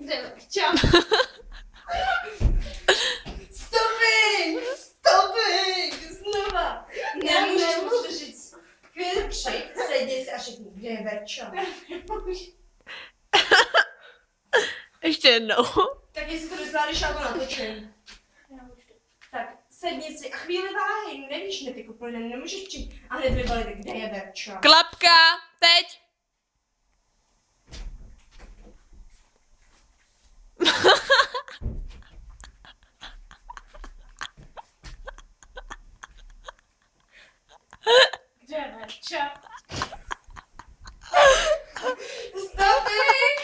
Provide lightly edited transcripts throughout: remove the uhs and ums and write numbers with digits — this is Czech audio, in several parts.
Kde Verča? Stopping! Znova! Nemůžu říct. Chvíli přijď, sedni si a řekni, kde je Verča. Ještě jednou. Tak jestli to nezvládneš, já to natočím. Tak, sedni si a chvíli váhej, nevíš, hned jako pojde, nemůžeš přijít a hned vybalit, kde je Verča. Klapka, teď. Kde je Verča? Stopping!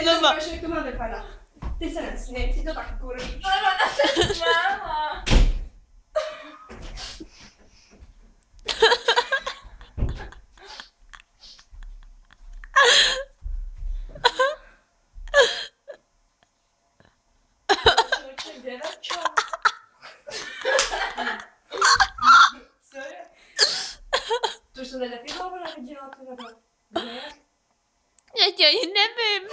Znova. Teď jak to má vypadat. Ty se nesměj, ty to tak kurvíš. Ale ona se smála. Kde je Verča? Co je? To už jsem tady taky dlouho neviděla, ty nebo. Kde je? Já tě ani nevím.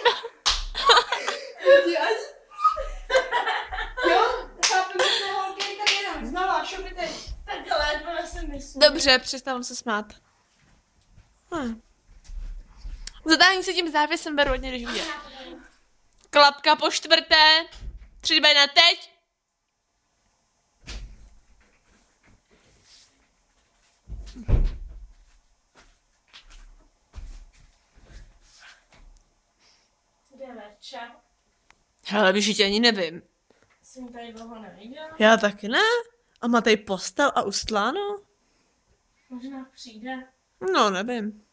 Jo, chápeme se holky, tak jenom znova, šupite. Tak ledva se myslím. Dobře, přestávám se smát. Zadání se tím závěsem beru hodně, když vidět. Klapka po čtvrté. 3, 2, 1, teď. Kde je Verča? Hele, víš, že ani nevím. Jsem tady dlouho neviděla. Já taky ne. A má tady postel a ustláno? Možná přijde. No, nevím.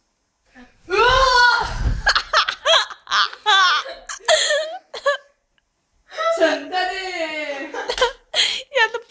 Jsem